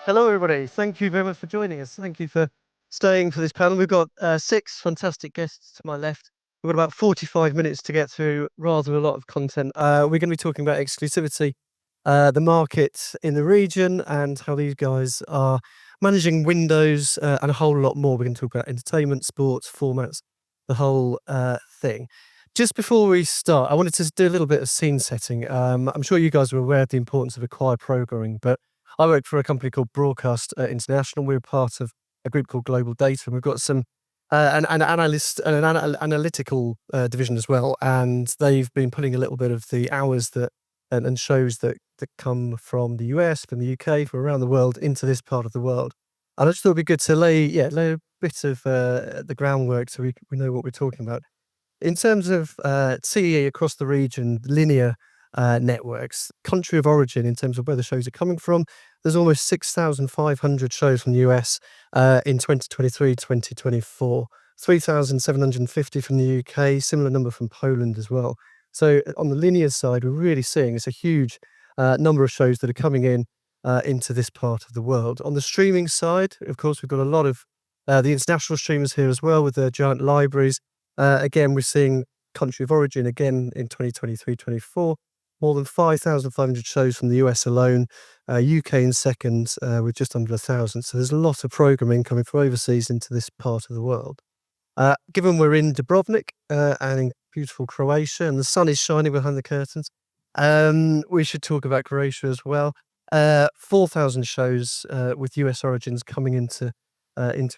Hello, everybody. Thank you very much for joining us. Thank you for staying for this panel. We've got 6 fantastic guests to my left. We've got about 45 minutes to get through rather a lot of content. We're going to be talking about exclusivity, the market in the region, and how these guys are managing windows and a whole lot more. We're going to talk about entertainment, sports, formats, the whole thing. Just before we start, I wanted to do a little bit of scene setting. I'm sure you guys are aware of the importance of acquired programming, but I work for a company called Broadcast International. We're part of a group called Global Data, and we've got some an analytical division as well. And they've been putting a little bit of the hours that and shows that come from the US, from the UK, from around the world into this part of the world. And I just thought it'd be good to lay a bit of the groundwork so we know what we're talking about. In terms of CEE across the region, linear networks, country of origin in terms of where the shows are coming from, there's almost 6,500 shows from the US in 2023, 2024, 3,750 from the UK, similar number from Poland as well. So on the linear side, we're really seeing it's a huge number of shows that are coming in into this part of the world. On the streaming side, of course, we've got a lot of the international streamers here as well with their giant libraries. Again, we're seeing country of origin again in 2023-24, more than 5,500 shows from the US alone, UK in second with just under 1,000. So there's a lot of programming coming from overseas into this part of the world. Given we're in Dubrovnik and in beautiful Croatia and the sun is shining behind the curtains, we should talk about Croatia as well. 4,000 shows with US origins coming into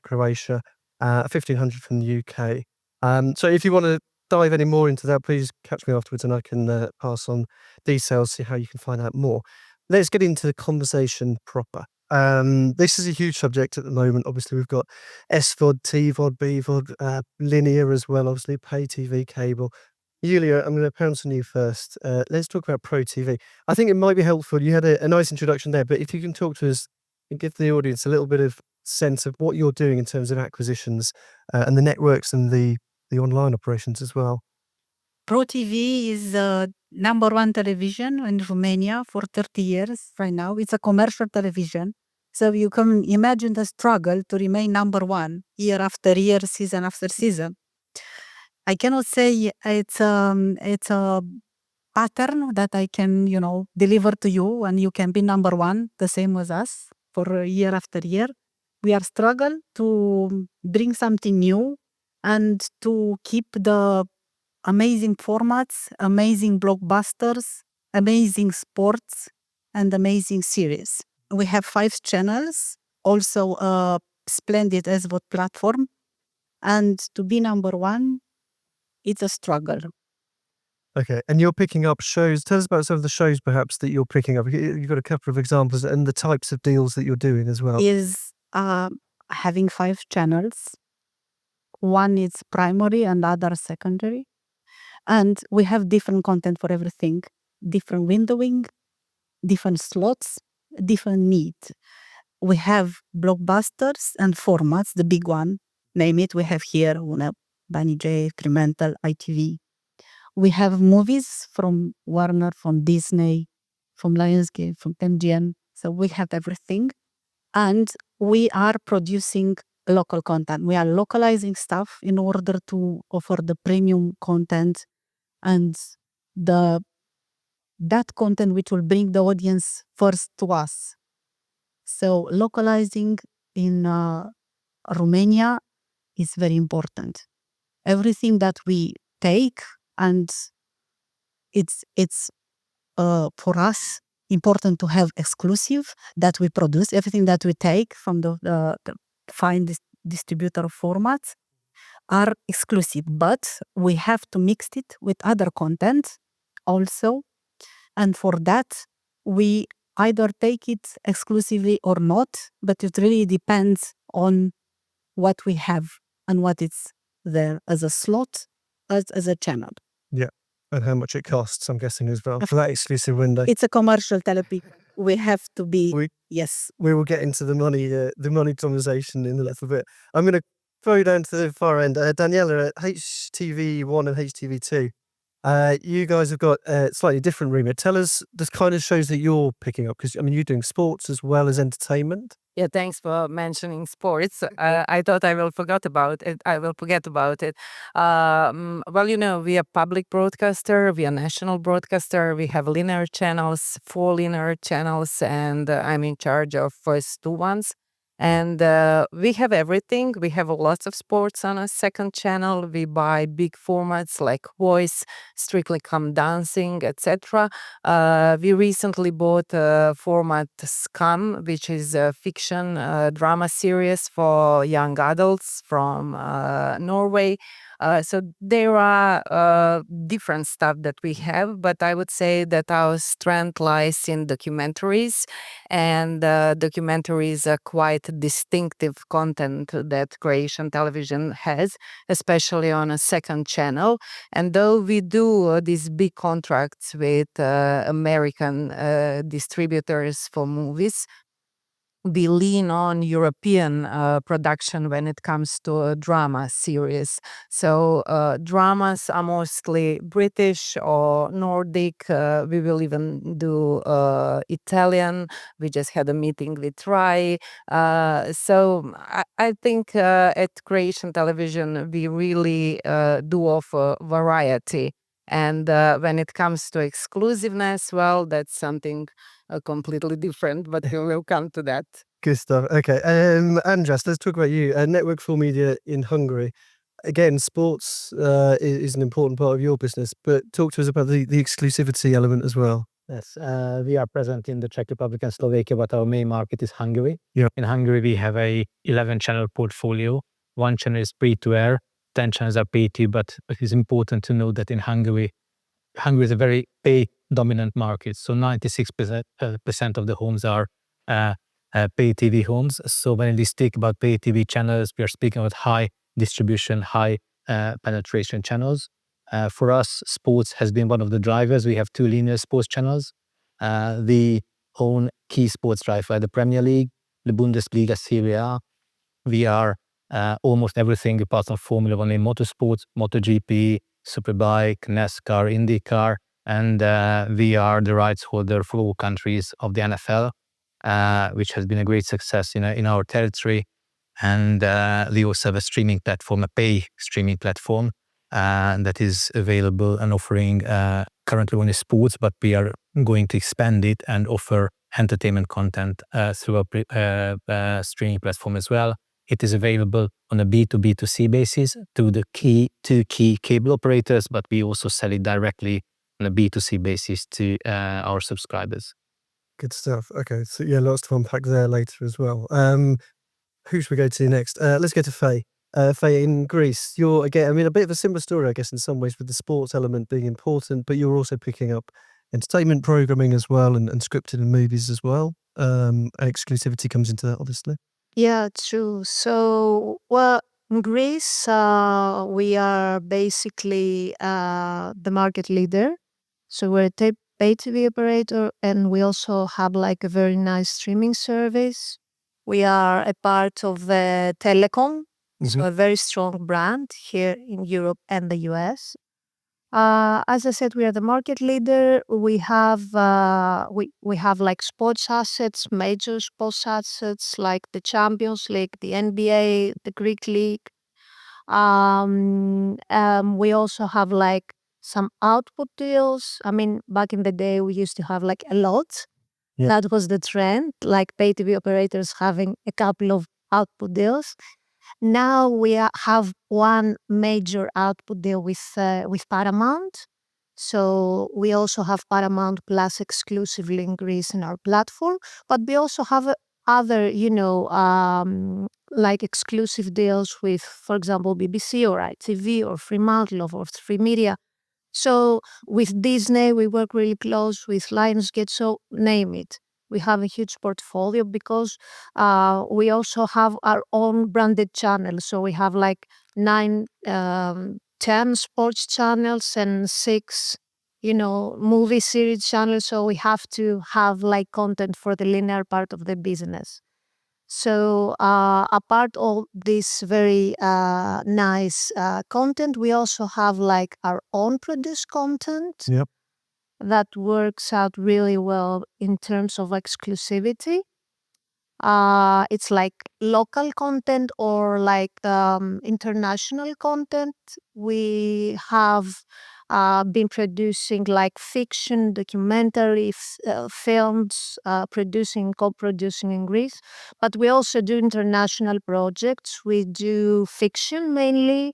Croatia, 1,500 from the UK. So if you want to dive any more into that, please catch me afterwards and I can pass on details, see how you can find out more. Let's get into the conversation proper. This is a huge subject at the moment. Obviously, we've got SVOD, TVOD, BVOD, linear as well, obviously, pay TV, cable. Iulia, I'm going to pounce on you first. Let's talk about Pro TV. I think it might be helpful. You had a nice introduction there, but if you can talk to us and give the audience a little bit of sense of what you're doing in terms of acquisitions and the networks and the online operations as well. Pro TV is number one television in Romania for 30 years right now. It's a commercial television. So you can imagine the struggle to remain number one year after year, season after season. I cannot say it's a pattern that I can, deliver to you and you can be number one, the same as us for year after year. We are struggle to bring something new and to keep the amazing formats, amazing blockbusters, amazing sports, and amazing series. We have 5 channels, also a splendid SVOD platform. And to be number one, it's a struggle. Okay, and you're picking up shows. Tell us about some of the shows perhaps that you're picking up. You've got a couple of examples and the types of deals that you're doing as well. Is having 5 channels. One is primary and other secondary. And we have different content for everything, different windowing, different slots, different need. We have blockbusters and formats, the big one, name it. We have here, Bunny J, Fremantle, ITV. We have movies from Warner, from Disney, from Lionsgate, from MGM. So we have everything. And we are producing local content. We are localizing stuff in order to offer the premium content and that content which will bring the audience first to us. So localizing in Romania is very important. Everything that we take, and it's for us important to have exclusive that we produce. Everything that we take from the fine distributor formats are exclusive, but we have to mix it with other content also. And for that, we either take it exclusively or not, but it really depends on what we have and what is there as a slot, as a channel. Yeah, and how much it costs, I'm guessing as well, for that exclusive window. It's a commercial television. We have to be, yes. We will get into the money conversation in a little bit. I'm going to throw you down to the far end. Daniela, at HTV1 and HTV2, You guys have got a slightly different remit. Tell us the kind of shows that you're picking up, because I mean you're doing sports as well as entertainment. Yeah, thanks for mentioning sports. I thought I will forget about it. Well, we are public broadcaster, we are national broadcaster, we have linear channels, 4 linear channels, and I'm in charge of first 2 ones. And we have everything. We have lots of sports on a second channel. We buy big formats like Voice, Strictly Come Dancing, etc. We recently bought a format Scum, which is a fiction drama series for young adults from Norway. So there are different stuff that we have, but I would say that our strength lies in documentaries, and documentaries are quite distinctive content that Croatian television has, especially on a second channel. And though we do these big contracts with American distributors for movies, we lean on European production when it comes to a drama series. So dramas are mostly British or Nordic. We will even do Italian. We just had a meeting with Rai. So I think at Croatian television we really do offer variety. And when it comes to exclusiveness, well, that's something completely different, but we will come to that. Good stuff. Okay, András, let's talk about you. Network 4 Media in Hungary. Again, sports is an important part of your business, but talk to us about the exclusivity element as well. Yes, we are present in the Czech Republic and Slovakia, but our main market is Hungary. Yeah. In Hungary, we have a 11-channel portfolio. 1 channel is free-to-air, 10 channels are pay-TV, but it is important to know that in Hungary is a very pay-dominant market. So 96% of the homes are pay-TV homes. So when we speak about pay-TV channels, we are speaking about high distribution, high penetration channels. For us, sports has been one of the drivers. We have 2 linear sports channels. We own key sports rights like the Premier League, the Bundesliga, Serie A. We are almost everything apart from Formula 1 in motorsports, MotoGP, Superbike, NASCAR, IndyCar, and we are the rights holder for all countries of the NFL, which has been a great success in our territory. And we also have a streaming platform, a pay streaming platform that is available and offering currently only sports, but we are going to expand it and offer entertainment content through a streaming platform as well. It is available on a B2B2C basis to the two key cable operators, but we also sell it directly on a B2C basis to our subscribers. Good stuff. Okay, so yeah, lots to unpack there later as well. Who should we go to next? Let's go to Faye. Faye, in Greece, you're again, I mean, a bit of a similar story, I guess, in some ways, with the sports element being important, but you're also picking up entertainment programming as well, and scripted and movies as well. And exclusivity comes into that, obviously. Yeah, true. So, well, in Greece, we are basically the market leader. So we're a pay TV operator, and we also have like a very nice streaming service. We are a part of the Telecom, so a very strong brand here in Europe and the US. As I said, we are the market leader. We have we have like sports assets, major sports assets like the Champions League, the NBA, the Greek League. We also have like some output deals. I mean, back in the day, we used to have like a lot. Yeah. That was the trend, like pay TV operators having a couple of output deals. Now we have one major output deal with Paramount. So we also have Paramount Plus exclusively in Greece in our platform, but we also have other, like exclusive deals with, for example, BBC or ITV or Fremantle or Free Media. So with Disney, we work really close with Lionsgate, so name it. We have a huge portfolio because we also have our own branded channels. So we have like 9, 10 sports channels and 6, movie series channels. So we have to have like content for the linear part of the business. So apart of this very nice content, we also have like our own produced content Yep. that works out really well in terms of exclusivity. It's like local content or like international content. We have been producing like fiction, documentary films, co-producing in Greece. But we also do international projects. We do fiction mainly.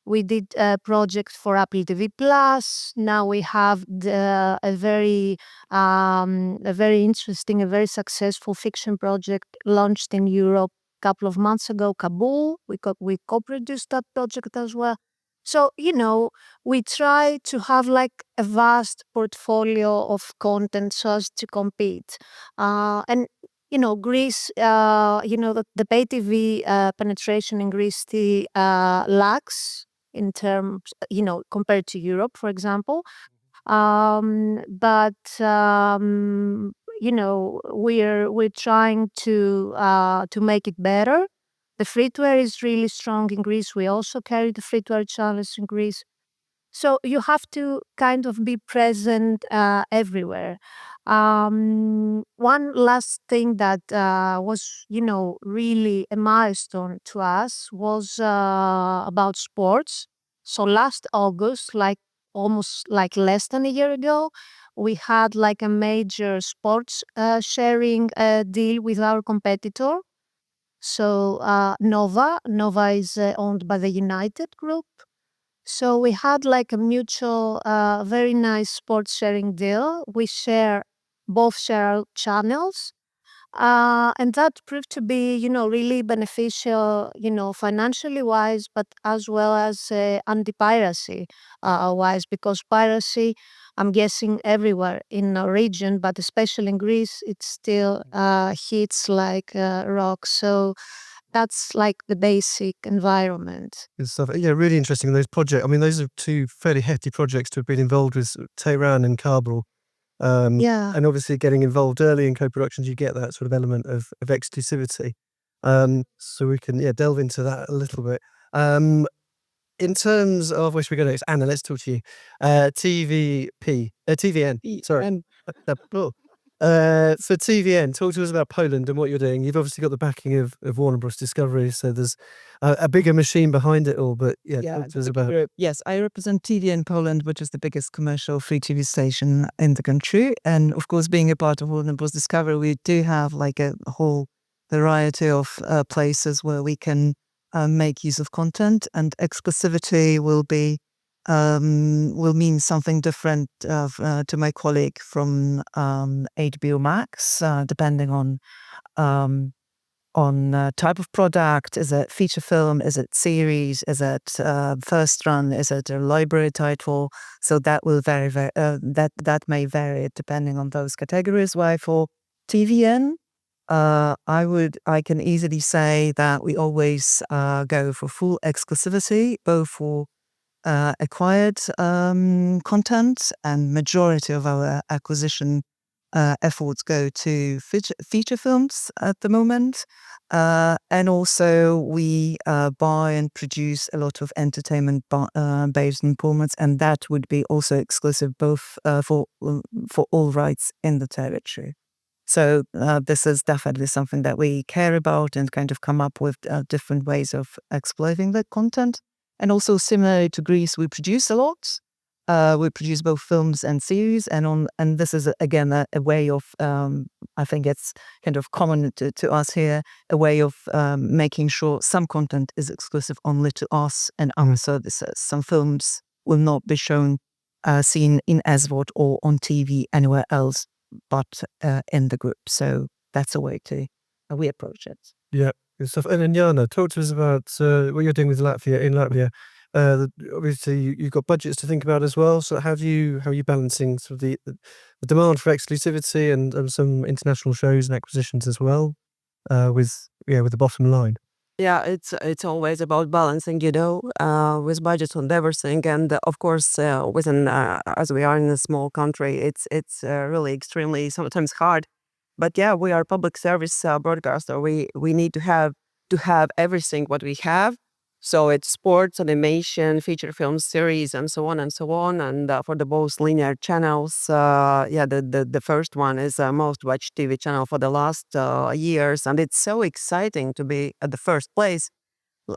We did a project for Apple TV Plus. Now we have a very interesting, a very successful fiction project launched in Europe a couple of months ago, Kabul. We co-produced that project as well. So, we try to have like a vast portfolio of content so as to compete. And Greece, the pay TV penetration in Greece still lacks in terms, compared to Europe, for example. But we're trying to make it better. The free to air is really strong in Greece. We also carry the free to air channels in Greece. So you have to kind of be present everywhere. One last thing that was, really a milestone to us was about sports. So last August, like almost like less than a year ago, we had like a major sports sharing deal with our competitor. So Nova is owned by the United Group. So we had like a mutual, very nice sports sharing deal. We both share our channels. And that proved to be, really beneficial, financially wise, but as well as anti-piracy wise, because piracy, I'm guessing everywhere in our region, but especially in Greece, it still hits like rock. So that's like the basic environment. Good stuff. Yeah, really interesting. Those projects, I mean, those are two fairly hefty projects to have been involved with, Tehran and Kabul. Yeah. And obviously getting involved early in co-productions, you get that sort of element of exclusivity. So we can, delve into that a little bit. In terms of where should we go next? Anna, let's talk to you. TVN, sorry. For TVN, talk to us about Poland and what you're doing. You've obviously got the backing of Warner Bros. Discovery, so there's a bigger machine behind it all. But talk to us about. Yes, I represent TVN Poland, which is the biggest commercial free TV station in the country. And of course, being a part of Warner Bros. Discovery, we do have like a whole variety of places where we can make use of content, and exclusivity will mean something different to my colleague from HBO Max, depending on type of product. Is it feature film? Is it series? Is it first run? Is it a library title? So that will vary. That may vary depending on those categories. Why for TVN, I can easily say that we always go for full exclusivity, both for acquired content, and majority of our acquisition efforts go to feature films at the moment. And also we buy and produce a lot of entertainment based formats, and that would be also exclusive both for all rights in the territory. So this is definitely something that we care about and kind of come up with different ways of exploiting the content. And also similarly to Greece, we produce a lot. We produce both films and series, and this is again a way of I think it's kind of common to us here, a way of making sure some content is exclusive only to us and our services. Some films will not be seen in SVOD or on TV anywhere else but in the group. So that's a way we approach it. Yeah, good stuff. And then Jana, talk to us about what you're doing with Latvia. Obviously, you've got budgets to think about as well. So how are you balancing sort of the demand for exclusivity and some international shows and acquisitions as well, with the bottom line? Yeah, it's always about balancing, with budget on everything, and of course, within as we are in a small country, it's really extremely sometimes hard But yeah, we are public service broadcaster. We need to have everything what we have. So it's sports, animation, feature film series, and so on and so on. And for the both linear channels, the first one is most watched TV channel for the last years, and it's so exciting to be at the first place.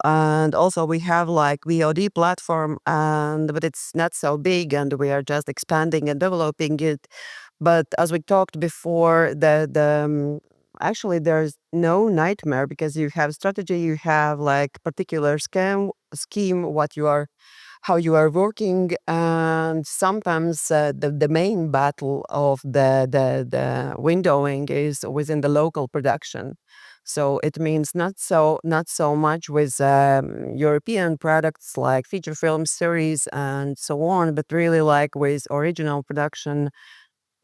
And also we have like VOD platform, but it's not so big, and we are just expanding and developing it. But as we talked before, actually there's no nightmare, because you have strategy, you have like particular scheme how you are working, and sometimes the main battle of the windowing is within the local production. So it means not so much with European products like feature film series and so on, but really like with original production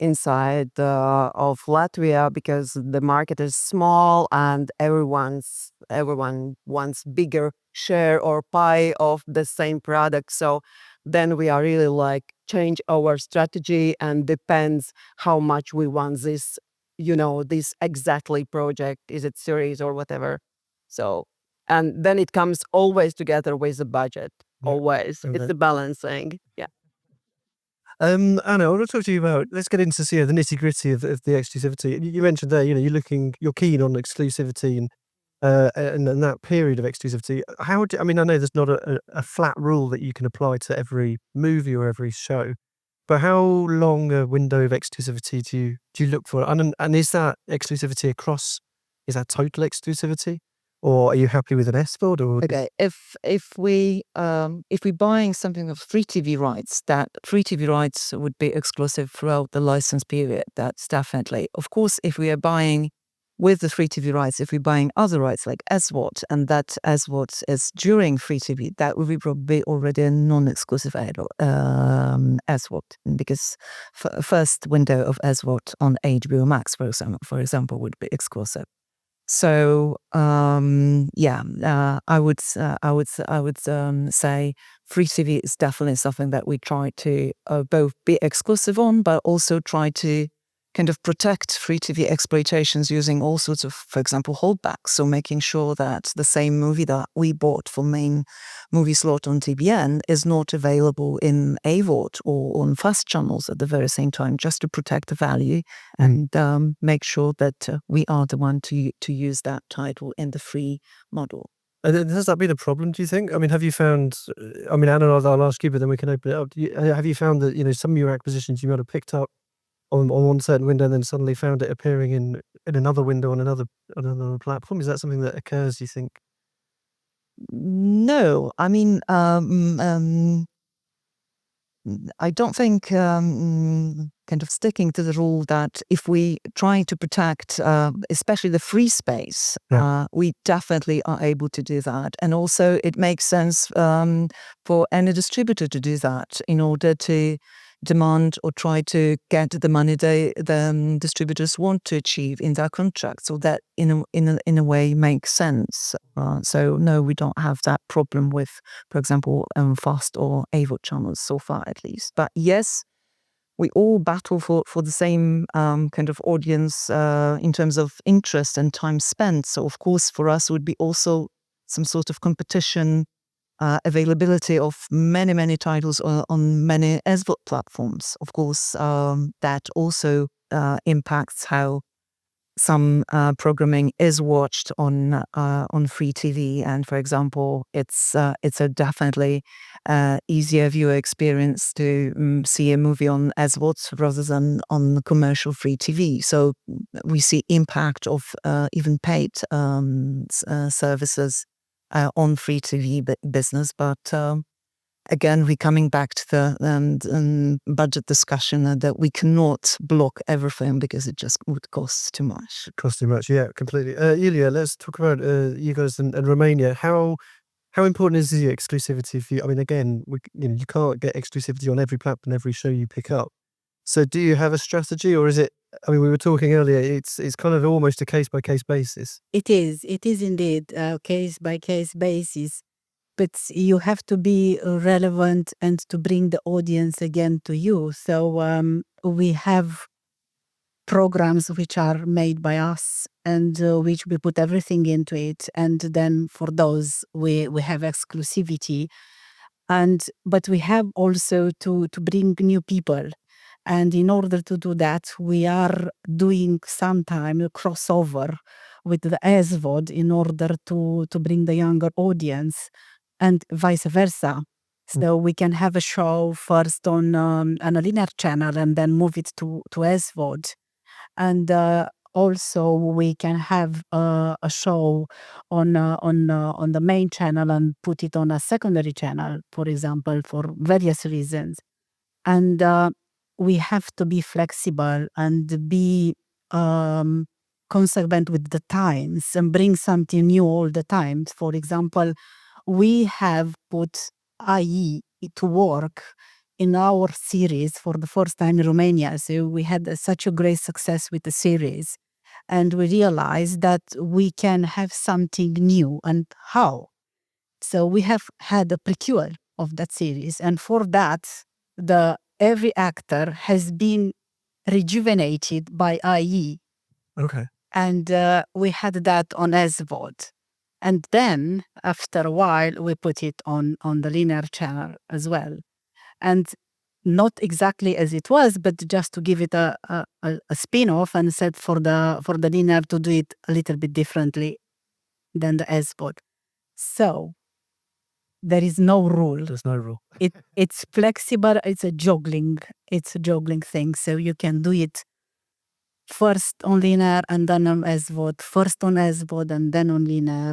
inside of Latvia, because the market is small and everyone wants bigger share or pie of the same product. So then we are really like change our strategy, and depends how much we want this, this exactly project, is it series or whatever. So, and then it comes always together with the budget. Yeah. Always, it's Okay. the balancing. Yeah. Anna, I want to talk to you about. Let's get into the nitty gritty of the exclusivity. You mentioned there, you're keen on exclusivity and that period of exclusivity. I know there's not a flat rule that you can apply to every movie or every show, but how long a window of exclusivity do you look for? And is that exclusivity is that total exclusivity, or are you happy with an SVOD? Or Okay, if we buying something of free TV rights, that free TV rights would be exclusive throughout the license period. That's definitely. Of course, if we are buying with the free TV rights, if we're buying other rights like SVOD, and that SVOD is during free TV, that would be probably already a non-exclusive SVOD, because first window of SVOD on HBO Max, for example, would be exclusive. So I would say free TV is definitely something that we try to both be exclusive on, but also try to kind of protect free TV exploitations using all sorts of, for example, holdbacks. So making sure that the same movie that we bought for main movie slot on TBN is not available in AVOD or on fast channels at the very same time, just to protect the value and make sure that we are the one to use that title in the free model. Has that been a problem, do you think? I mean, have you found, Anna, I'll ask you, but then we can open it up. Have you found that, some of your acquisitions you might have picked up on one certain window and then suddenly found it appearing in another window on another platform? Is that something that occurs, do you think? No, I mean, I don't think kind of sticking to the rule that if we try to protect, especially the free space, we definitely are able to do that. And also it makes sense for any distributor to do that in order to demand or try to get the money the distributors want to achieve in their contract. So that in a way makes sense. So no, we don't have that problem with, for example, fast or AVOD channels so far, at least. But yes, we all battle for the same kind of audience in terms of interest and time spent. So of course, for us, it would be also some sort of competition. Availability of many titles on many SVOD platforms. Of course, that also impacts how some programming is watched on free TV. And for example, it's a definitely easier viewer experience to see a movie on SVOD rather than on commercial free TV. So we see impact of even paid services on free TV business, but again, we're coming back to the budget discussion that we cannot block everything because it just would cost too much. Cost too much, yeah, completely. Iulia, let's talk about you guys and Romania. How important is the exclusivity for you? I mean, again, you can't get exclusivity on every platform, every show you pick up. So do you have a strategy, or is it, we were talking earlier, it's kind of almost a case-by-case basis? It is indeed a case-by-case basis, but you have to be relevant and to bring the audience again to you. So we have programs which are made by us and which we put everything into it. And then for those, we have exclusivity. But we have also to bring new people. And in order to do that, we are doing sometime a crossover with the SVOD in order to bring the younger audience and vice versa. So we can have a show first on a linear channel and then move it to SVOD. And also we can have a show on the main channel and put it on a secondary channel, for example, for various reasons. And we have to be flexible and be consequent with the times and bring something new all the time. For example, we have put IE to work in our series for the first time in Romania. So we had such a great success with the series. And we realized that we can have something new. And how? So we have had a prequel of that series. And for that, every actor has been rejuvenated by IE. Okay. And we had that on SVOD. And then, after a while, we put it on the linear channel as well. And not exactly as it was, but just to give it a spin-off and said for the linear to do it a little bit differently than the SVOD. So, there is no rule. There's no rule. It's flexible. It's a juggling thing. So you can do it first on linear and then on SVOD, first on SVOD and then on linear,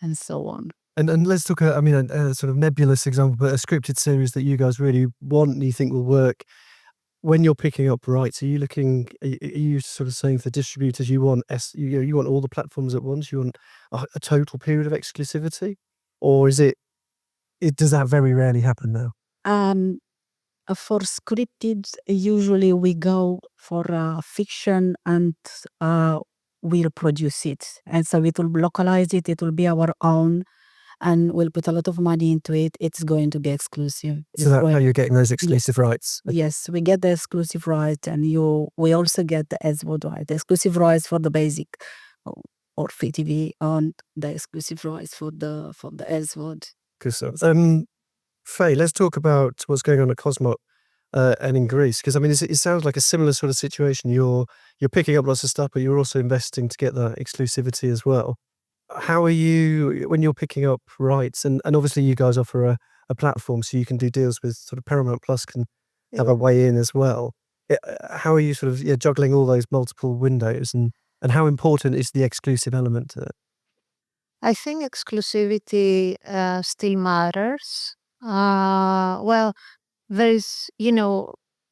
and so on. And let's talk, a sort of nebulous example, but a scripted series that you guys really want and you think will work. When you're picking up rights, are you sort of saying for distributors you want you want all the platforms at once? You want a total period of exclusivity? Or is does that very rarely happen now? For scripted, usually we go for fiction and we'll produce it. And so it will localize it, it will be our own, and we'll put a lot of money into it. It's going to be exclusive. So that's how you're getting those exclusive rights? Yes, we get the exclusive rights, and we also get the SVOD right. The exclusive rights for the basic or free TV, and the exclusive rights for the SVOD. Good stuff. Faye, let's talk about what's going on at COSMOTE and in Greece, because it sounds like a similar sort of situation. You're picking up lots of stuff, but you're also investing to get that exclusivity as well. How are you when you're picking up rights? And obviously you guys offer a platform, so you can do deals with sort of Paramount Plus can have a way in as well. How are you sort of juggling all those multiple windows, and how important is the exclusive element to it? I think exclusivity still matters. Well, there is,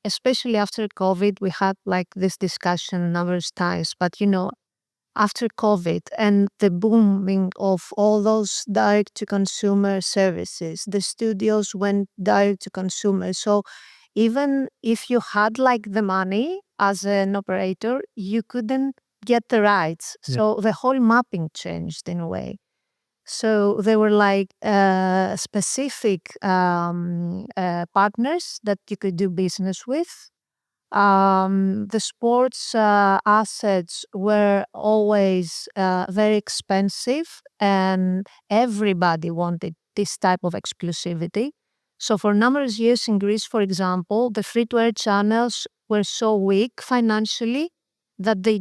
especially after COVID, we had like this discussion numerous times, but after COVID and the booming of all those direct-to-consumer services, the studios went direct-to-consumer. So even if you had like the money as an operator, you couldn't get the rights. Yeah. So the whole mapping changed in a way. So there were like specific partners that you could do business with. The sports assets were always very expensive, and everybody wanted this type of exclusivity. So for numerous years in Greece, for example, the free-to-air channels were so weak financially that they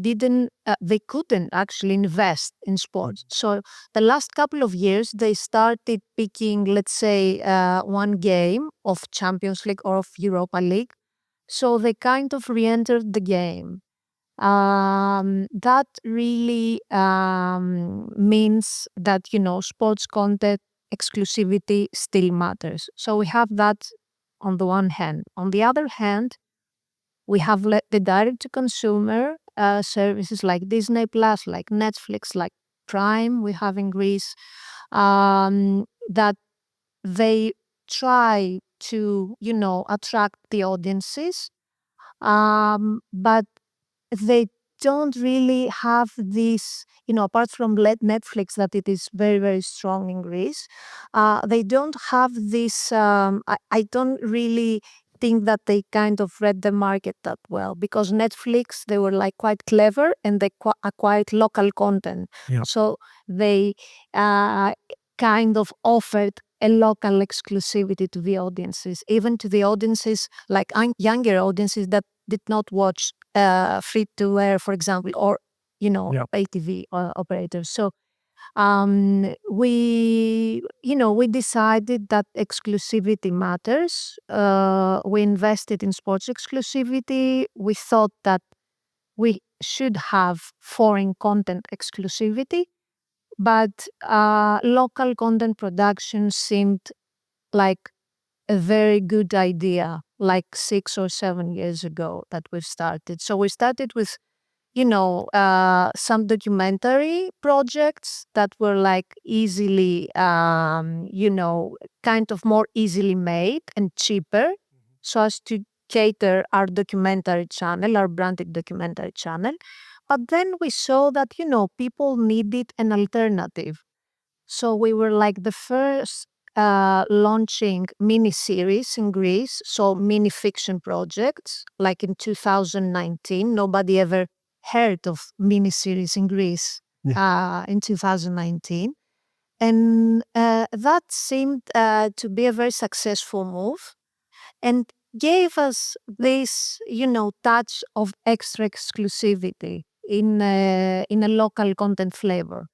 couldn't actually invest in sports. So the last couple of years, they started picking, let's say, one game of Champions League or of Europa League. So they kind of re-entered the game. That really means that, sports content exclusivity still matters. So we have that on the one hand. On the other hand, we have the direct-to-consumer services like Disney Plus, like Netflix, like Prime we have in Greece, that they try to, attract the audiences, but they don't really have this, apart from Netflix, that it is very, very strong in Greece, they don't have this, I don't really think that they kind of read the market that well, because Netflix, they were like quite clever and they acquired local content. Yeah. So they kind of offered a local exclusivity to the audiences, even to the audiences like younger audiences that did not watch free to air, for example, or Yeah. pay TV operators. So we decided that exclusivity matters. We invested in sports exclusivity. We thought that we should have foreign content exclusivity, but local content production seemed like a very good idea, like 6 or 7 years ago that we started. So we started with some documentary projects that were like easily, kind of more easily made and cheaper, so as to cater our documentary channel, our branded documentary channel. But then we saw that, people needed an alternative. So we were like the first launching mini-series in Greece, so mini-fiction projects, like in 2019. Nobody ever heard of mini-series in Greece in 2019. And that seemed to be a very successful move and gave us this, touch of extra exclusivity in a local content flavor.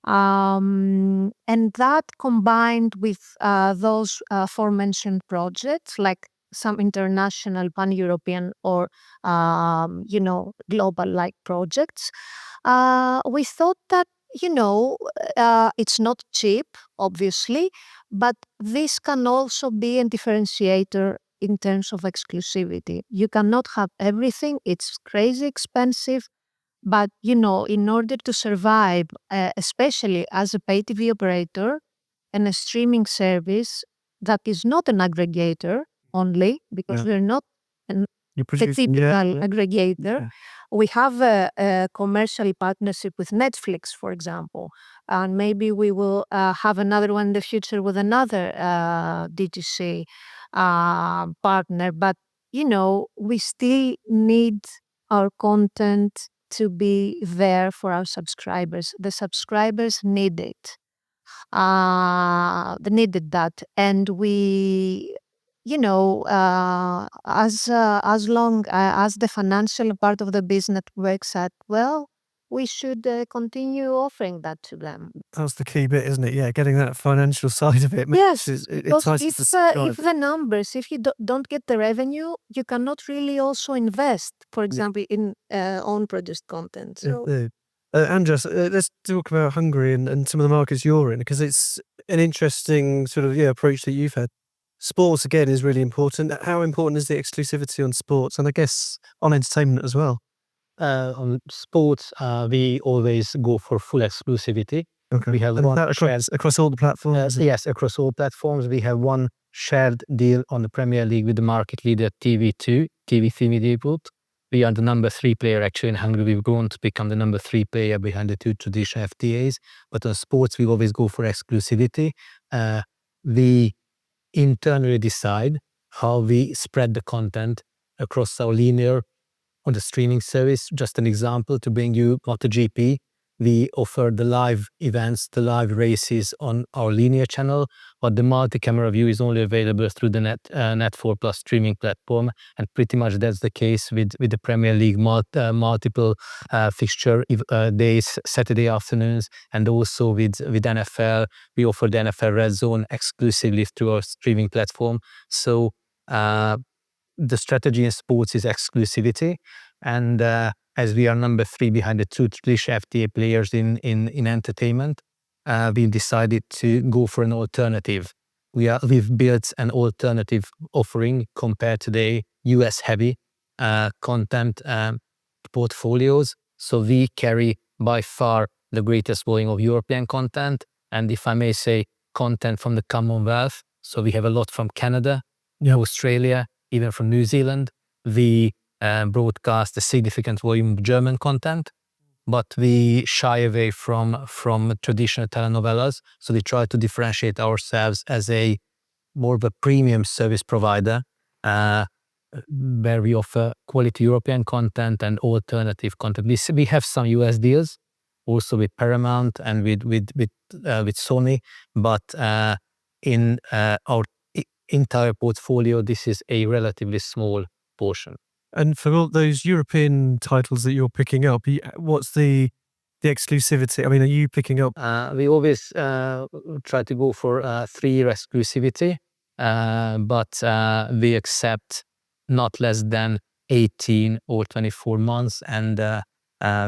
And that combined with those aforementioned projects, like some international pan-European or, global-like projects, we thought that, it's not cheap, obviously, but this can also be a differentiator in terms of exclusivity. You cannot have everything. It's crazy expensive. But, in order to survive, especially as a pay TV operator and a streaming service that is not an aggregator only, because we're not a typical aggregator. We have a commercial partnership with Netflix, for example, and maybe we will have another one in the future with another DTC partner. But, we still need our content to be there for our subscribers. The subscribers need it. They needed that. And we, as long as the financial part of the business works out well, we should continue offering that to them. That's the key bit, isn't it? Yeah, getting that financial side of it. Yes, it because entices the if subscriber. the numbers, if you don't get the revenue, you cannot really also invest, for example, in own produced content. So András, let's talk about Hungary and some of the markets you're in, because it's an interesting sort of approach that you've had. Sports, again, is really important. How important is the exclusivity on sports and I guess on entertainment as well? On sports, we always go for full exclusivity. Okay. We have And one that across all the platforms? yes, across all platforms. We have one shared deal on the Premier League with the market leader TV2, TV3 Media Group. We are the number 3 player actually in Hungary. We've grown to become the number 3 player behind the 2 traditional FTAs. But on sports, we always go for exclusivity. We internally decide how we spread the content across our linear on the streaming service. Just an example to bring you MotoGP. We offer the live events, the live races on our linear channel, but the multi-camera view is only available through the Net4 Plus streaming platform. And pretty much that's the case with the Premier League multiple fixture days, Saturday afternoons, and also with NFL. We offer the NFL Red Zone exclusively through our streaming platform. So the strategy in sports is exclusivity, and as we are number 3 behind the 2 traditional FTA players in entertainment, we decided to go for an alternative. We've built an alternative offering compared to the US heavy content portfolios. So we carry by far the greatest volume of European content, and if I may say, content from the Commonwealth. So we have a lot from Canada, Australia, even from New Zealand. We broadcast a significant volume of German content, but we shy away from traditional telenovelas. So we try to differentiate ourselves as a more of a premium service provider where we offer quality European content and alternative content. We have some US deals also with Paramount and with Sony, but in our entire portfolio, this is a relatively small portion. And for all those European titles that you're picking up, what's the exclusivity? I mean, are you picking up? We always try to go for 3-year exclusivity, but we accept not less than 18 or 24 months. And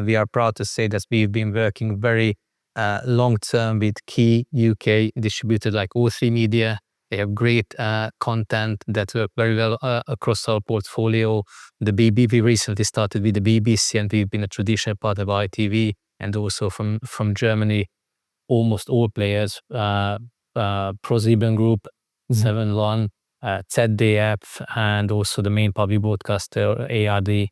we are proud to say that we've been working very long-term with key UK distributors like O3 Media. They have great content that work very well across our portfolio. We recently started with the BBC, and we've been a traditional part of ITV, and also from Germany, almost all players, ProSieben Group, 7-One, ZDF, and also the main public broadcaster, ARD.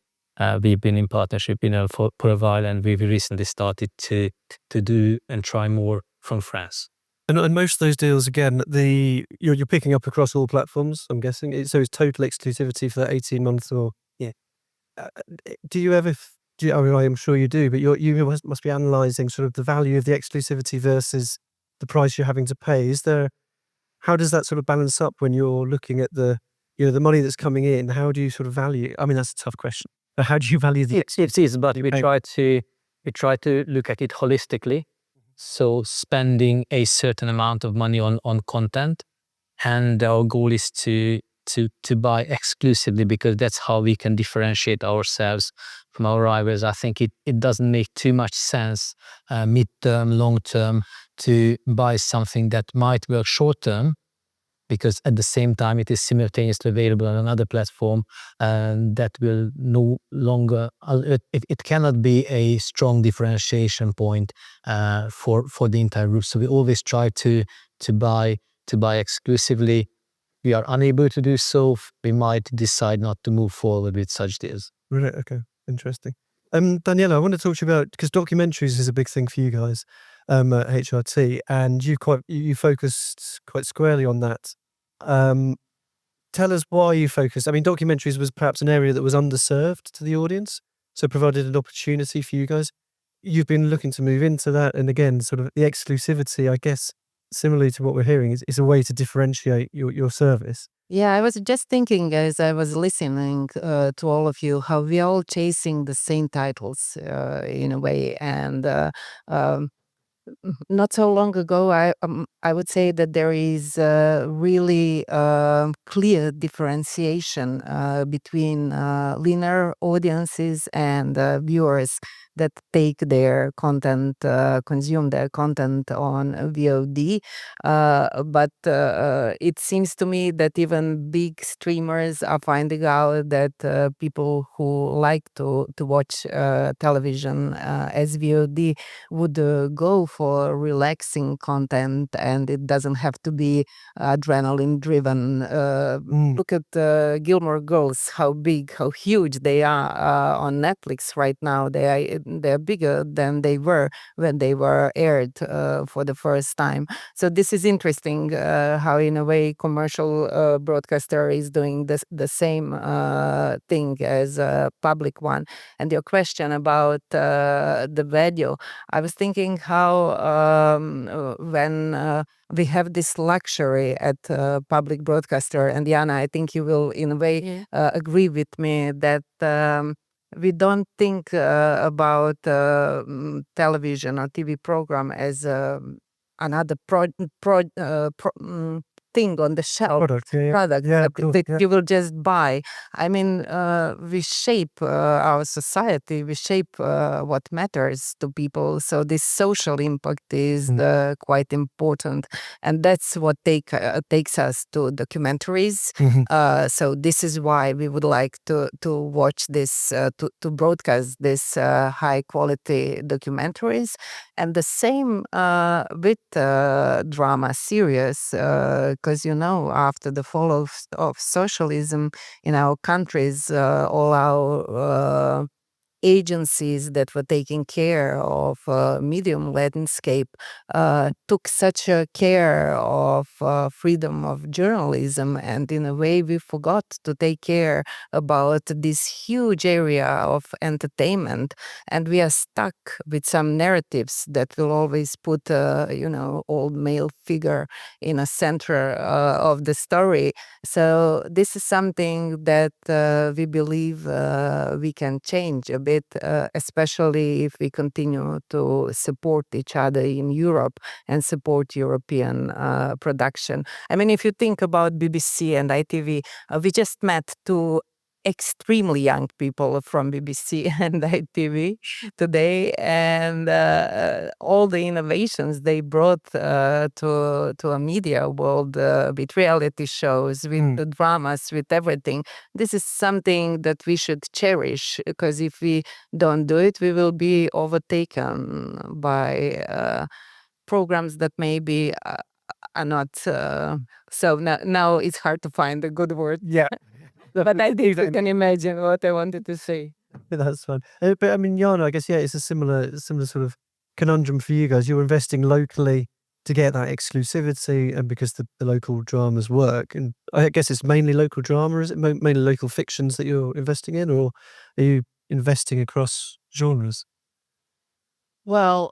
We've been in partnership for a while, and we've recently started to do and try more from France. And most of those deals, again, you're picking up across all platforms, I'm guessing. So it's total exclusivity for that 18 months, or Yeah. Do you ever? I mean, I'm sure you do, but you must be analysing sort of the value of the exclusivity versus the price you're having to pay. How does that sort of balance up when you're looking at the money that's coming in? How do you sort of value? I mean, that's a tough question. But how do you value the? It is, but we try to look at it holistically. So spending a certain amount of money on content, and our goal is to buy exclusively, because that's how we can differentiate ourselves from our rivals. I think it doesn't make too much sense mid-term, long-term to buy something that might work short-term, because at the same time it is simultaneously available on another platform, and that will no longer, it cannot be a strong differentiation point for the entire group. So we always try to buy exclusively. We are unable to do so, we might decide not to move forward with such deals. Right, okay, interesting. Daniela, I want to talk to you about, because documentaries is a big thing for you guys at HRT, and you focused quite squarely on that. Tell us why you focused. I mean, documentaries was perhaps an area that was underserved to the audience, so provided an opportunity for you guys. You've been looking to move into that, and again, sort of the exclusivity, I guess, similarly to what we're hearing, is a way to differentiate your service. Yeah, I was just thinking as I was listening to all of you, how we are all chasing the same titles in a way. And not so long ago, I would say that there is really clear differentiation between linear audiences and viewers that take their content, consume their content on VOD. But it seems to me that even big streamers are finding out that people who like to watch television as VOD would go for relaxing content, and it doesn't have to be adrenaline driven. Look at Gilmore Girls, how big, how huge they are on Netflix right now. They're bigger than they were when they were aired for the first time. So this is interesting how in a way commercial broadcaster is doing the same thing as a public one. And your question about the video, I was thinking how when we have this luxury at public broadcaster, and Jana, I think you will in a way agree with me that we don't think about television or TV program as another thing on the shelf, product that you will just buy. I mean, we shape our society, we shape what matters to people. So this social impact is quite important, and that's what takes us to documentaries. So this is why we would like to watch this, to broadcast this high quality documentaries, and the same with drama series. Because, after the fall of socialism in our countries, all our agencies that were taking care of medium landscape took such a care of freedom of journalism, and in a way we forgot to take care about this huge area of entertainment, and we are stuck with some narratives that will always put old male figure in a center of the story. So this is something that we believe we can change a bit, especially if we continue to support each other in Europe and support European production. I mean, if you think about BBC and ITV, we just met two extremely young people from BBC and ITV today, and all the innovations they brought to a media world with reality shows, with the dramas, with everything. This is something that we should cherish, because if we don't do it, we will be overtaken by programs that maybe are not. So now it's hard to find a good word. Yeah. But I think you can imagine what I wanted to say. That's fine. But I mean, Jana, I guess, yeah, it's a similar sort of conundrum for you guys. You're investing locally to get that exclusivity, and because the local dramas work. And I guess it's mainly local drama. Is it mainly local fictions that you're investing in, or are you investing across genres? Well,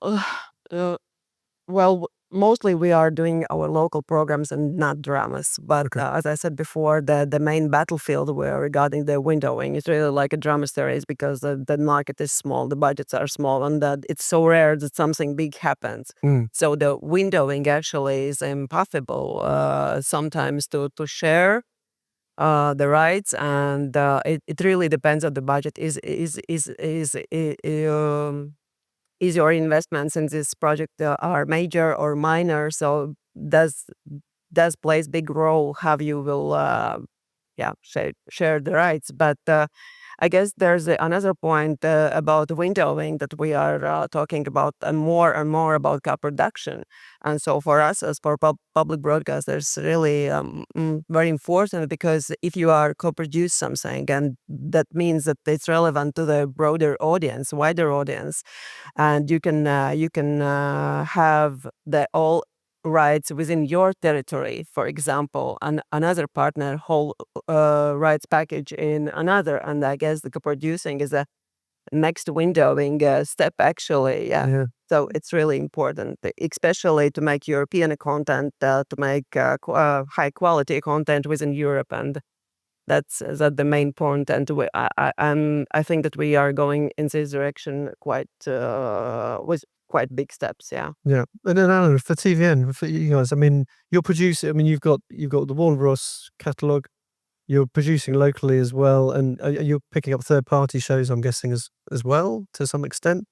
mostly we are doing our local programs and not dramas. But as I said before, the main battlefield where regarding the windowing is really like a drama series, because the market is small, the budgets are small, and that it's so rare that something big happens. So the windowing actually is impossible sometimes to share the rights, and it really depends on the budget. Is your investments in this project are major or minor? So does plays big role how you will share the rights. But I guess there's another point about windowing that we are talking about, and more about co-production. And so for us, as for public broadcasters, really very important, because if you are co-produce something, and that means that it's relevant to the broader audience, wider audience, and you can have the all rights within your territory, for example, and another partner whole rights package in another. And I guess the co-producing is a next windowing step, actually. Yeah. So it's really important, especially to make European content, to make high quality content within Europe, and that's the main point. And I think that we are going in this direction quite with quite big steps. Yeah. Yeah. And then Alan, for TVN, for you guys, I mean, you're producing. I mean, you've got the Warner Bros. Catalogue. You're producing locally as well, and you're picking up third-party shows, I'm guessing, as well, to some extent?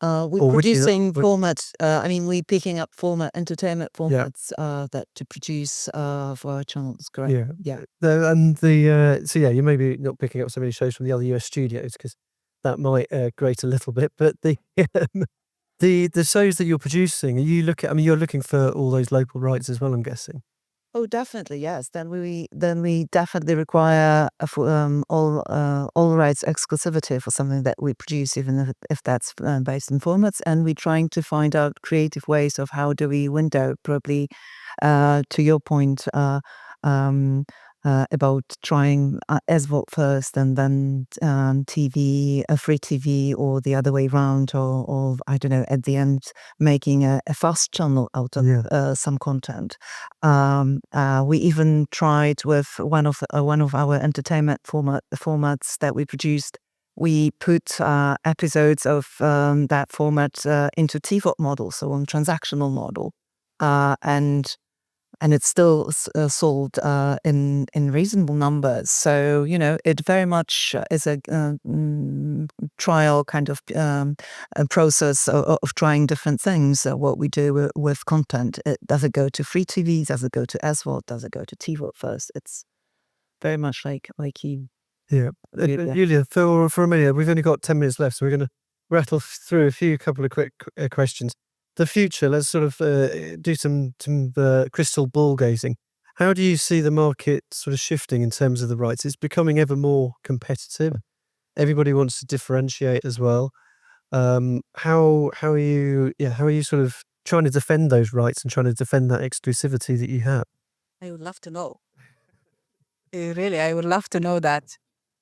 We're producing formats. I mean, we're picking up entertainment formats that to produce for our channels. Correct. Yeah. So yeah, you may be not picking up so many shows from the other US studios, because that might grate a little bit. But the shows that you're producing, you're looking for all those local rights as well, I'm guessing. Oh, definitely, yes. Then we definitely require all rights exclusivity for something that we produce, even if that's based in formats. And we're trying to find out creative ways of how do we window, probably to your point, about trying SVOD first and then TV, free TV, or the other way around, or I don't know, at the end making a fast channel out of some content. We even tried with one of our entertainment formats that we produced. We put episodes of that format into TVOD model, so on transactional model, and it's still sold in reasonable numbers. So, it very much is a trial kind of a process of trying different things. What we do with content, does it go to free TV? Does it go to SVOD? Does it go to TVOD first? It's very much like you. Yeah. Iulia, for a minute, we've only got 10 minutes left, so we're going to rattle through a couple of quick questions. The future, let's sort of do some crystal ball gazing. How do you see the market sort of shifting in terms of the rights? It's becoming ever more competitive. everybody wants to differentiate as well. How are you sort of trying to defend those rights and trying to defend that exclusivity that you have? I would love to know. Really, I would love to know that.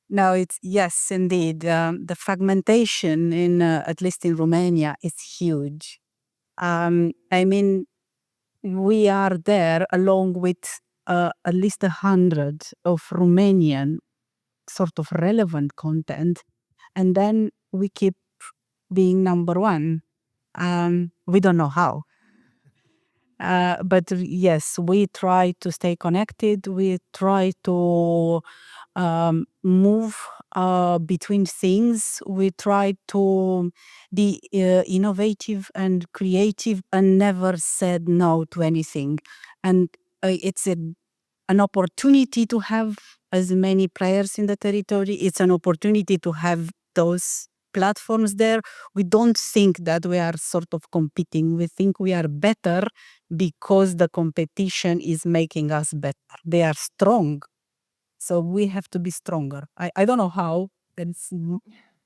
No, it's yes, indeed. The fragmentation in, at least in Romania, is huge. I mean, we are there along with at least 100 of Romanian sort of relevant content, and then we keep being number one. We don't know how. But yes, we try to stay connected. We try to move between things. We try to be innovative and creative and never said no to anything. And it's an opportunity to have as many players in the territory. It's an opportunity to have those platforms there. We don't think that we are sort of competing. We think we are better because the competition is making us better. They are strong. So we have to be stronger. I don't know how,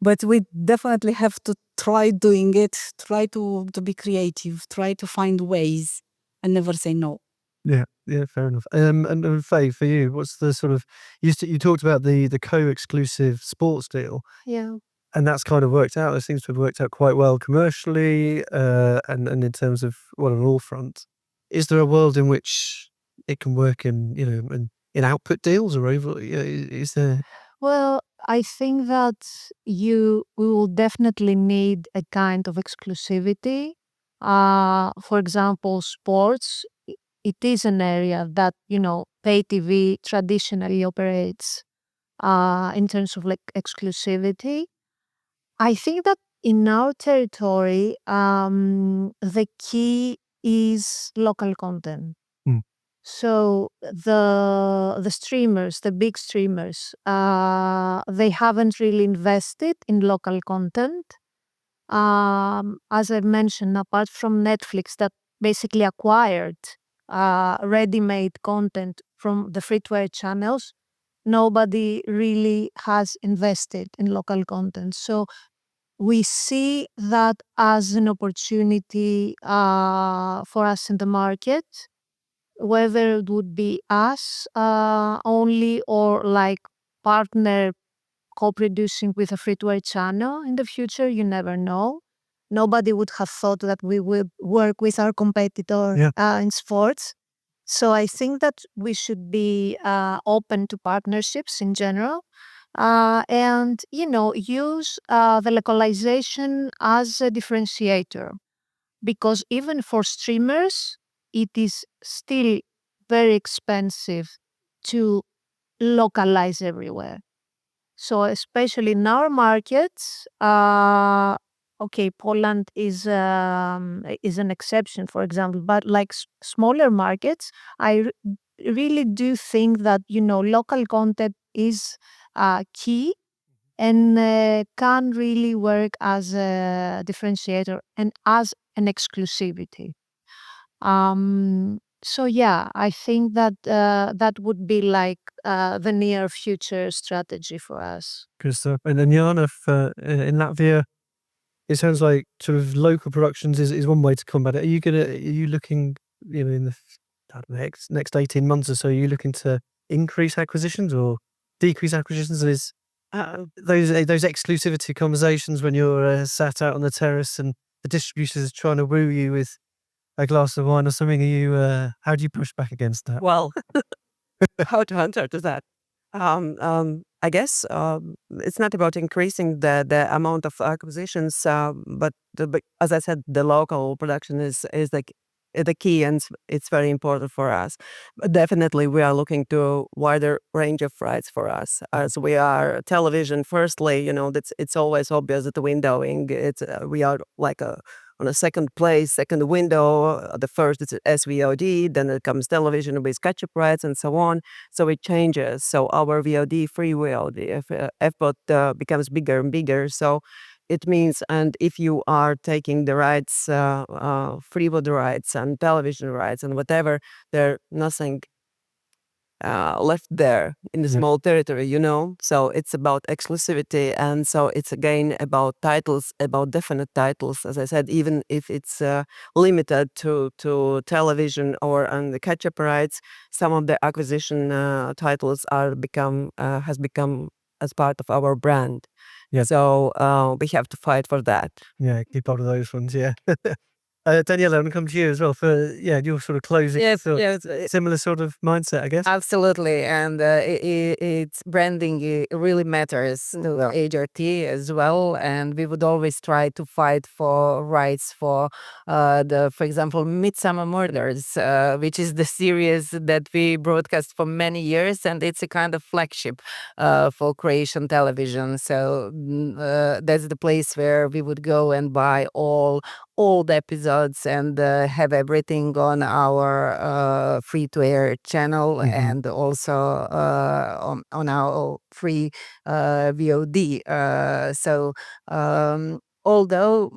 but we definitely have to try doing it, try to be creative, try to find ways and never say no. Yeah, fair enough. And Faye, for you, what's the sort of you talked about the co-exclusive sports deal, Yeah. and that's kind of worked out. It seems to have worked out quite well commercially, and in terms of on all fronts. Is there a world in which it can work in in output deals or over? Is there? Well, I think that we will definitely need a kind of exclusivity. For example, sports, it is an area that, pay TV traditionally operates in terms of like exclusivity. I think that in our territory, the key is local content. Mm. So the streamers, the big streamers, they haven't really invested in local content. As I mentioned, apart from Netflix that basically acquired ready-made content from the free-to-air channels, nobody really has invested in local content. So we see that as an opportunity for us in the market, whether it would be us only or like partner co-producing with a free-to-air channel in the future, you never know. Nobody would have thought that we would work with our competitor in sports. So I think that we should be open to partnerships in general. And use the localization as a differentiator, because even for streamers it is still very expensive to localize everywhere. So especially in our markets, okay, Poland is an exception, for example, but like smaller markets, I really do think that local content is key and can really work as a differentiator and as an exclusivity. So yeah, I think that that would be like the near future strategy for us. Good stuff. And then Jana, in Latvia, it sounds like sort of local productions is one way to combat it. Are you looking, in the I don't know, next 18 months or so, are you looking to increase acquisitions or decrease acquisitions? And is those exclusivity conversations when you're sat out on the terrace and the distributors are trying to woo you with a glass of wine or something, how do you push back against that? Well, how to answer to that? I guess it's not about increasing the amount of acquisitions, but as I said, the local production is like the key, and it's very important for us. But definitely, we are looking to wider range of rights for us, as we are television. Firstly, it's always obvious that the windowing. We are like on a second place, second window. The first is SVOD, then it comes television with catch-up rights and so on. So it changes. So our VOD, free VOD, FPOT becomes bigger and bigger. So it means, and if you are taking the rights, free VOD rights and television rights and whatever, they're nothing left there in the Yeah. small territory, you know. So it's about exclusivity, and so it's again about titles, about definite titles. As I said, even if it's limited to television or on the catch-up rights, some of the acquisition titles has become as part of our brand. Yeah. So we have to fight for that. Yeah, keep hold of those ones. Yeah. Daniela, I'm going to come to you as well for your sort of closing. Yes, thoughts. yes, Similar sort of mindset, I guess. absolutely. And it's branding really matters to HRT as well. And we would always try to fight for rights for for example, Midsummer Murders, which is the series that we broadcast for many years, and it's a kind of flagship for Croatian television. So that's the place where we would go and buy all old episodes and have everything on our free-to-air channel and also on our free VOD. So although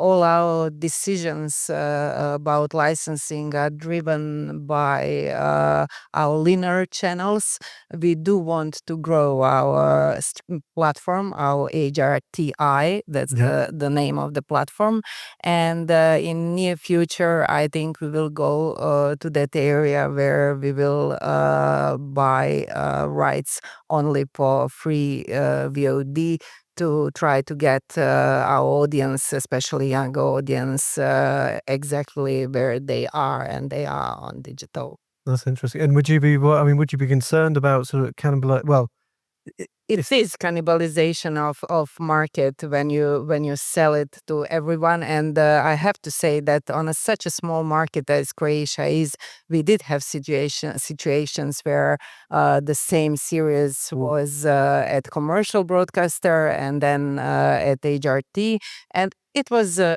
all our decisions about licensing are driven by our linear channels, we do want to grow our platform, our HRTI, that's the name of the platform. And in near future, I think we will go to that area where we will buy rights only for free VOD to try to get our audience, especially younger audience, exactly where they are, and they are on digital. That's interesting. And would you be concerned about sort of cannibal? Well, it is cannibalization of market when you sell it to everyone. And I have to say that on such a small market as Croatia is, we did have situations where the same series was at commercial broadcaster and then at HRT, and it was a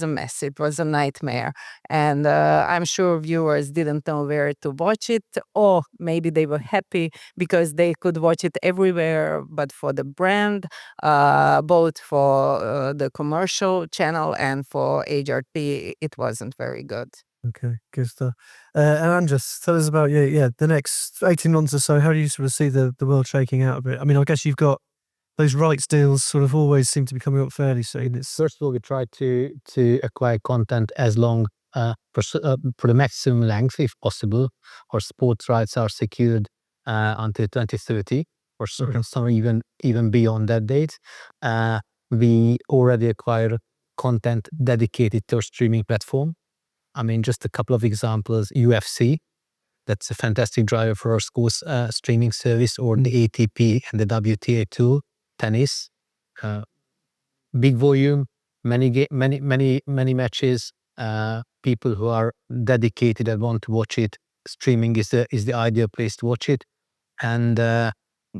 mess. It was a nightmare, and I'm sure viewers didn't know where to watch it, or maybe they were happy because they could watch it everywhere. But for the brand, both for the commercial channel and for HRT, it wasn't very good. Okay, good stuff. And András, tell us about the next 18 months or so. How do you sort of see the world shaking out a bit? I mean, I guess you've got those rights deals sort of always seem to be coming up fairly soon. First of all, we try to acquire content as long for the maximum length, if possible. Our sports rights are secured until 2030, or some even beyond that date. We already acquired content dedicated to our streaming platform. I mean, just a couple of examples: UFC. That's a fantastic driver for our sports streaming service, or the ATP and the WTA tool. Tennis, big volume, many matches. People who are dedicated and want to watch it. Streaming is the ideal place to watch it. And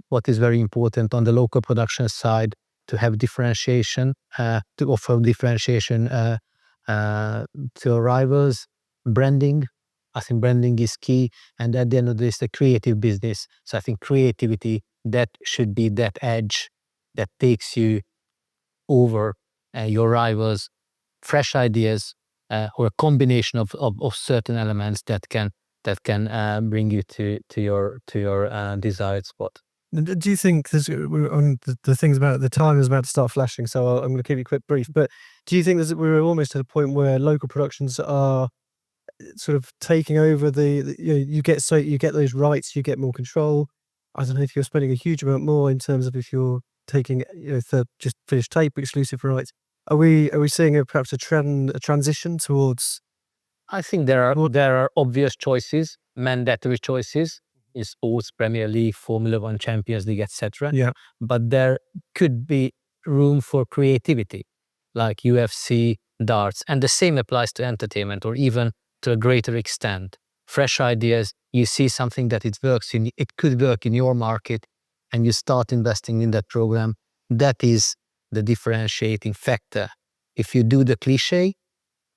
what is very important on the local production side, to have differentiation, to offer differentiation to our rivals. Branding. I think branding is key, and at the end of this, the creative business. So I think creativity, that should be that edge that takes you over your rivals. Fresh ideas, or a combination of certain elements that can bring you to your desired spot. Do you think we're on the things about the time is about to start flashing? So I'm going to keep it quick, brief. But do you think we're almost at a point where local productions are sort of taking over you get those rights, you get more control? I don't know if you're spending a huge amount more in terms of if you're taking just finished tape exclusive rights. Are we seeing perhaps a transition towards? I think there are obvious choices, mandatory choices in sports, Premier League, Formula One, Champions League, etc. Yeah. But there could be room for creativity, like UFC, darts, and the same applies to entertainment, or even to a greater extent. Fresh ideas. You see something that it could work in your market, and you start investing in that program. That is the differentiating factor. If you do the cliche,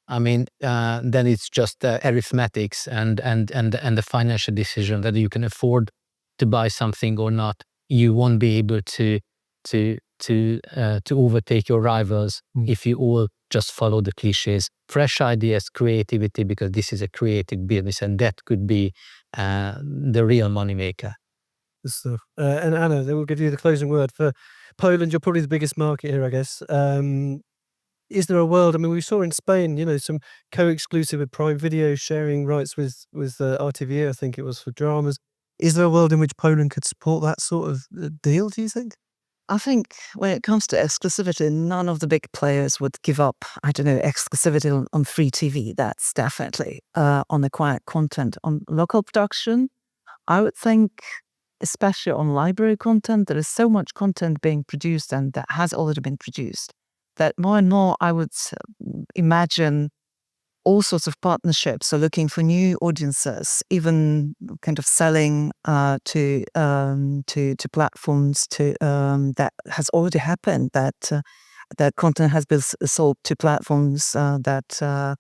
I mean, then it's just arithmetics and the financial decision that you can afford to buy something or not. You won't be able to overtake your rivals if you all just follow the cliches. Fresh ideas, creativity, because this is a creative business, and that could be the real moneymaker. Good stuff. And Anna, then we'll give you the closing word. For Poland, you're probably the biggest market here, I guess. Is there a world? I mean, we saw in Spain, some co-exclusive with Prime Video sharing rights with RTV, I think it was, for dramas. Is there a world in which Poland could support that sort of deal, do you think? I think when it comes to exclusivity, none of the big players would give up, exclusivity on free TV. That's definitely on acquired content. On local production, I would think, especially on library content, there is so much content being produced and that has already been produced, that more and more I would imagine all sorts of partnerships. So looking for new audiences, even kind of selling to platforms that has already happened. That content has been sold to platforms that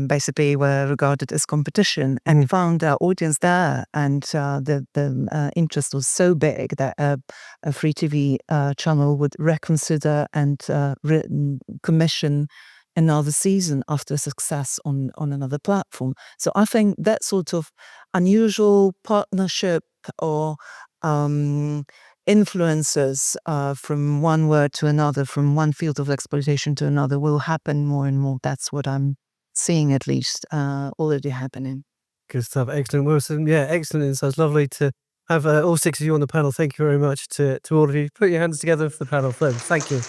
basically were regarded as competition, and found our audience there, and the interest was so big that a free TV channel would reconsider and commission another season after success on another platform. So I think that sort of unusual partnership or influences from one word to another, from one field of exploitation to another, will happen more and more. That's what I'm seeing, at least, already happening. Good stuff. Excellent, Wilson. Yeah, excellent insights. Lovely to have all 6 of you on the panel. Thank you very much to all of you. Put your hands together for the panel, folks. Thank you.